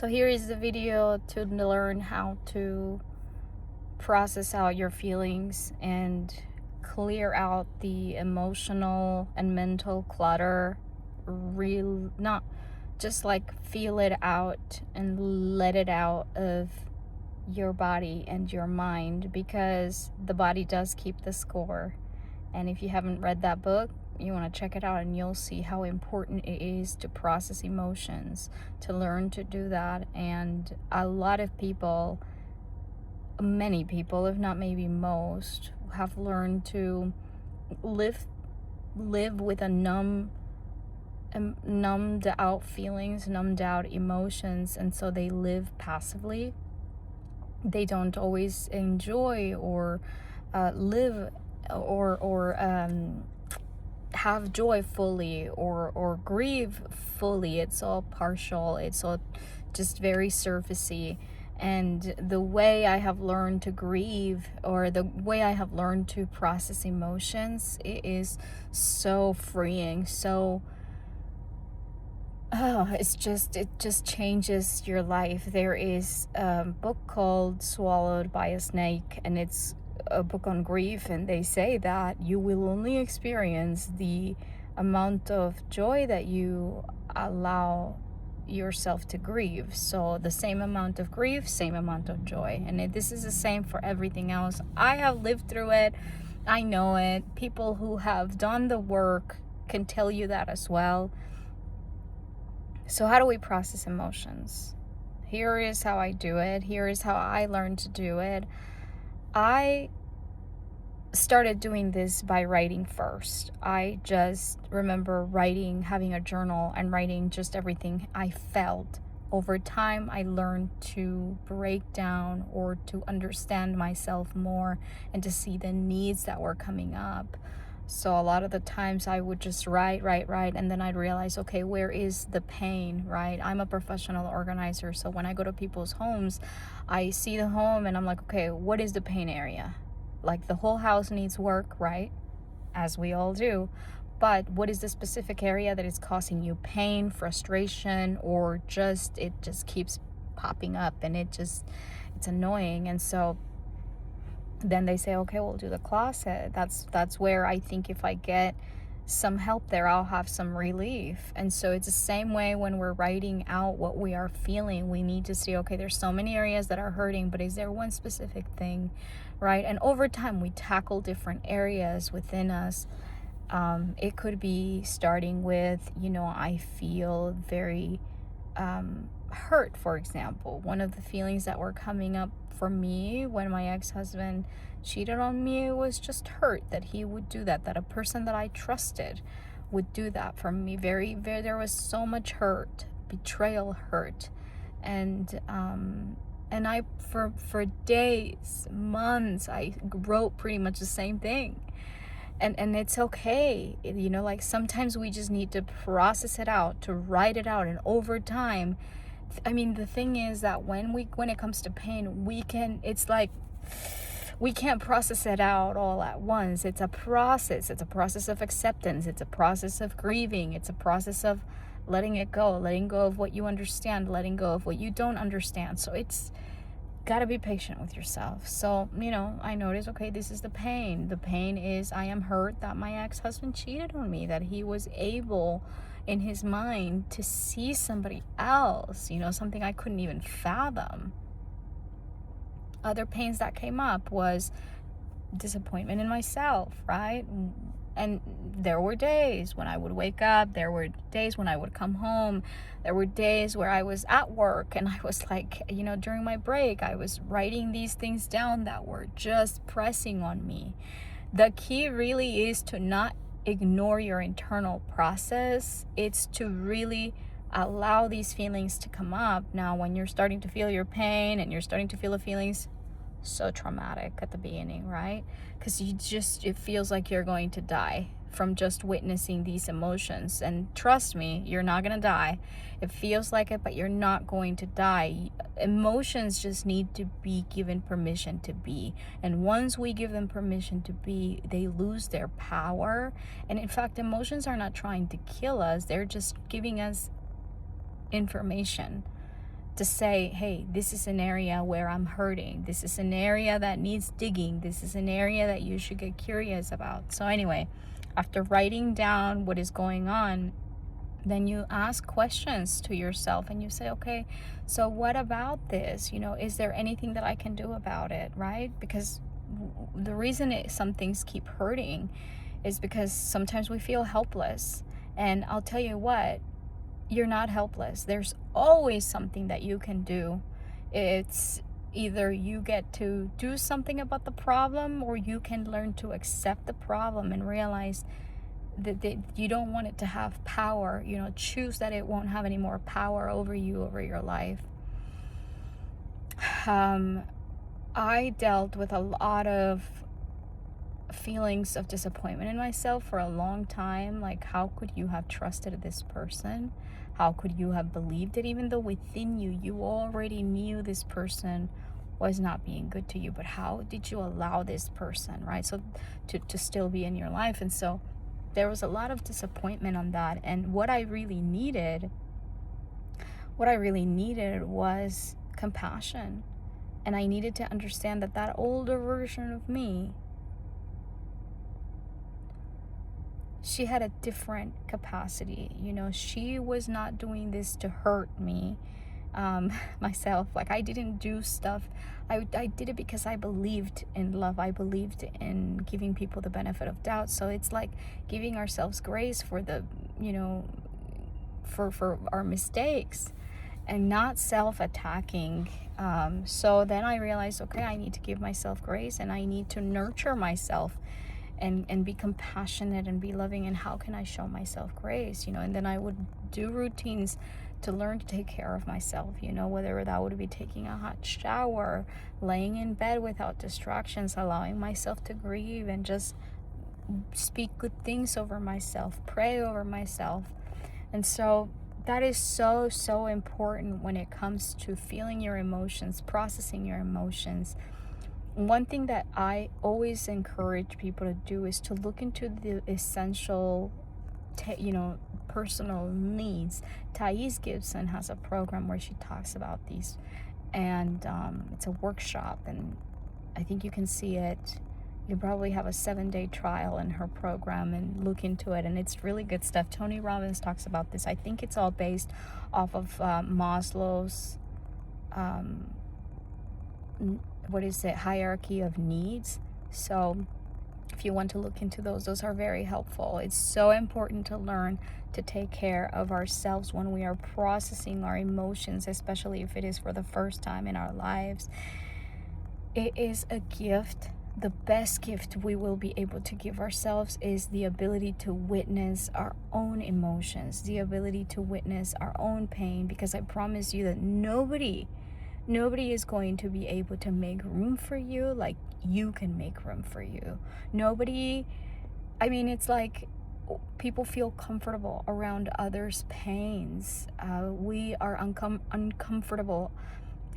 So here is the video to learn how to process out your feelings and clear out the emotional and mental clutter. Real, not just like feel it out and let it out of your body and your mind, because the body does keep the score. And if you haven't read that book, you want to check it out, and you'll see how important it is to process emotions, to learn to do that. And a lot of people, many people, if not maybe most, have learned to live with a numbed out feelings, numbed out emotions, and so they live passively. They don't always enjoy or live or have joy fully or grieve fully. It's all partial, it's all just very surfacey. And the way I have learned to grieve, or the way I have learned to process emotions, it is so freeing. So it just changes your life. There is a book called Swallowed by a Snake, and it's a book on grief, and they say that you will only experience the amount of joy that you allow yourself to grieve. So the same amount of grief, same amount of joy. And this is the same for everything else. I have lived through it. I know it. People who have done the work can tell you that as well. So how do we process emotions? Here is how I do it. Here is how I learned to do it. I started doing this by writing first. I just remember writing, having a journal and writing just everything I felt. Over time, I learned to break down or to understand myself more and to see the needs that were coming up. So a lot of the times I would just write, and then I'd realize, okay, where is the pain, right? I'm a professional organizer, so when I go to people's homes, I see the home and I'm like, okay, what is the pain area? Like, the whole house needs work, right? As we all do. But what is the specific area that is causing you pain, frustration, or it just keeps popping up and it's annoying? And so then they say, okay, we'll do the closet. That's where I think if I get some help there, I'll have some relief. And so it's the same way when we're writing out what we are feeling. We need to see, okay, there's so many areas that are hurting, but is there one specific thing, right? And over time, we tackle different areas within us. It could be starting with, I feel very hurt, for example. One of the feelings that were coming up for me when my ex-husband cheated on me was just hurt that he would do that a person that I trusted would do that for me. Very, very, there was so much hurt, betrayal hurt. And I, for days, months, I wrote pretty much the same thing. And it's okay, like sometimes we just need to process it out, to write it out. And over time, I mean, the thing is that when it comes to pain, it's like we can't process it out all at once. It's a process of acceptance, it's a process of grieving, it's a process of letting go of what you understand, letting go of what you don't understand. So it's gotta be patient with yourself. So, I noticed, okay, this is the pain. The pain is I am hurt that my ex-husband cheated on me, that he was able in his mind to see somebody else, something I couldn't even fathom. Other pains that came up was disappointment in myself, right? And there were days when I would wake up, there were days when I would come home, there were days where I was at work and I was like, during my break, I was writing these things down that were just pressing on me. The key really is to not ignore your internal process. It's to really allow these feelings to come up. Now, when you're starting to feel your pain and you're starting to feel the feelings, so traumatic at the beginning, right? Because it feels like you're going to die from just witnessing these emotions. And trust me, you're not gonna die. It feels like it, but you're not going to die. Emotions just need to be given permission to be. And once we give them permission to be, they lose their power. And in fact, emotions are not trying to kill us, they're just giving us information. to say, hey, this is an area where I'm hurting. This is an area that needs digging. This is an area that you should get curious about. So anyway, after writing down what is going on, then you ask questions to yourself and you say, okay, so what about this? Is there anything that I can do about it, right? Because the reason some things keep hurting is because sometimes we feel helpless. And I'll tell you what, you're not helpless. There's always something that you can do. It's either you get to do something about the problem, or you can learn to accept the problem and realize that you don't want it to have power. Choose that it won't have any more power over you, over your life. I dealt with a lot of feelings of disappointment in myself for a long time. Like, how could you have trusted this person? How could you have believed it, even though within you already knew this person was not being good to you? But how did you allow this person, right? So to still be in your life. And so there was a lot of disappointment on that. And what I really needed was compassion. And I needed to understand that older version of me, she had a different capacity. She was not doing this to hurt me, myself. Like, I didn't do stuff. I did it because I believed in love. I believed in giving people the benefit of doubt. So it's like giving ourselves grace for for our mistakes, and not self-attacking. So then I realized, okay, I need to give myself grace, and I need to nurture myself and be compassionate and be loving. And how can I show myself grace? And then I would do routines to learn to take care of myself, whether that would be taking a hot shower, laying in bed without distractions, allowing myself to grieve and just speak good things over myself, pray over myself. And so that is so, so important when it comes to feeling your emotions, processing your emotions. One thing that I always encourage people to do is to look into the essential, personal needs. Thais Gibson has a program where she talks about these, and it's a workshop, and I think you can see it. You probably have a 7-day trial in her program, and look into it, and it's really good stuff. Tony Robbins talks about this. I think it's all based off of Maslow's hierarchy of needs. So if you want to look into those are very helpful. It's so important to learn to take care of ourselves when we are processing our emotions, especially if it is for the first time in our lives. It is a gift. The best gift we will be able to give ourselves is the ability to witness our own emotions, the ability to witness our own pain, because I promise you that nobody is going to be able to make room for you like you can make room for you. It's like people feel comfortable around others' pains. We are uncomfortable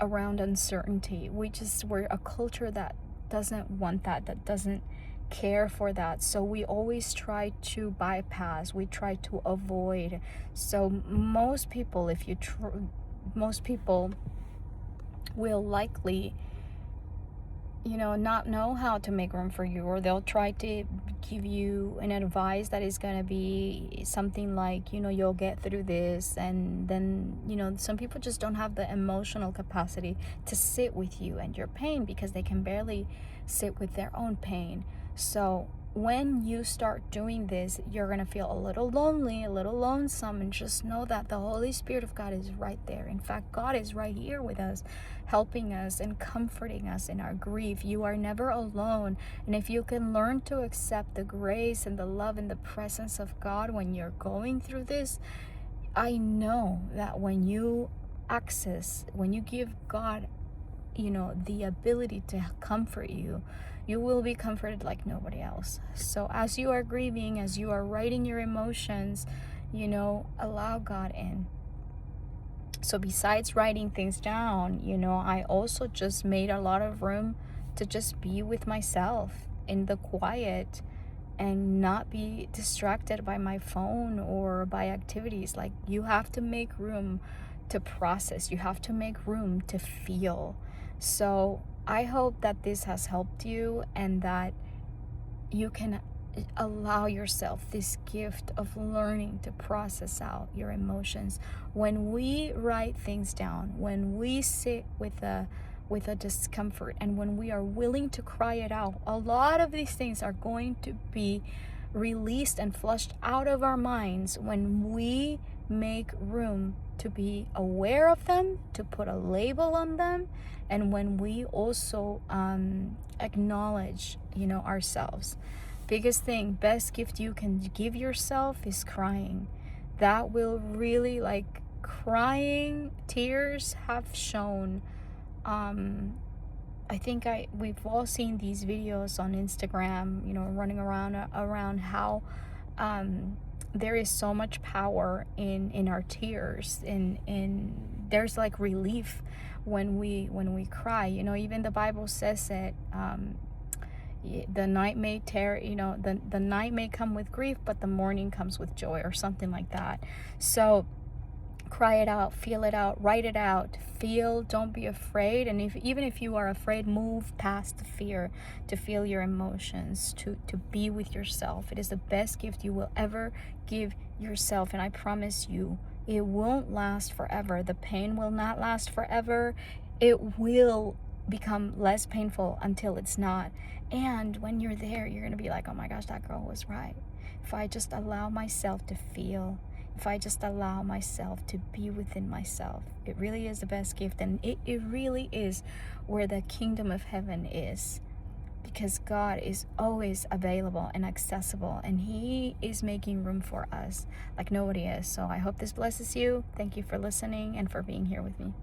around uncertainty. We're a culture that doesn't want that doesn't care for that. So we always try to bypass, we try to avoid. So most people, most people will likely not know how to make room for you, or they'll try to give you an advice that is going to be something like, you'll get through this. And then some people just don't have the emotional capacity to sit with you and your pain, because they can barely sit with their own pain. So when you start doing this, you're going to feel a little lonely, a little lonesome, and just know that the Holy Spirit of God is right there. In fact, God is right here with us, helping us and comforting us in our grief. You are never alone. And if you can learn to accept the grace and the love and the presence of God when you're going through this, I know that when you give God, the ability to comfort you, you will be comforted like nobody else. So as you are grieving, as you are writing your emotions, allow God in. So besides writing things down, I also just made a lot of room to just be with myself in the quiet and not be distracted by my phone or by activities. Like, you have to make room to process, you have to make room to feel. So I hope that this has helped you, and that you can allow yourself this gift of learning to process out your emotions. When we write things down, when we sit with a discomfort, and when we are willing to cry it out, a lot of these things are going to be released and flushed out of our minds when we make room to be aware of them, to put a label on them, and when we also acknowledge, ourselves. Biggest thing, best gift you can give yourself is crying. That will really, like, crying, tears have shown, I think we've all seen these videos on Instagram, running around how there is so much power in our tears, in there's like relief when we cry. Even the Bible says it. The night may the night may come with grief, but the morning comes with joy, or something like that. So cry it out, feel it out, write it out, feel, don't be afraid. And even if you are afraid, move past the fear to feel your emotions, to be with yourself. It is the best gift you will ever give yourself, and I promise you, it won't last forever. The pain will not last forever. It will become less painful until it's not. And when you're there, you're gonna be like, oh my gosh, that girl was right. If I just allow myself to feel, if I just allow myself to be within myself, it really is the best gift. And it really is where the kingdom of heaven is, because God is always available and accessible, and He is making room for us like nobody is. So I hope this blesses you. Thank you for listening and for being here with me.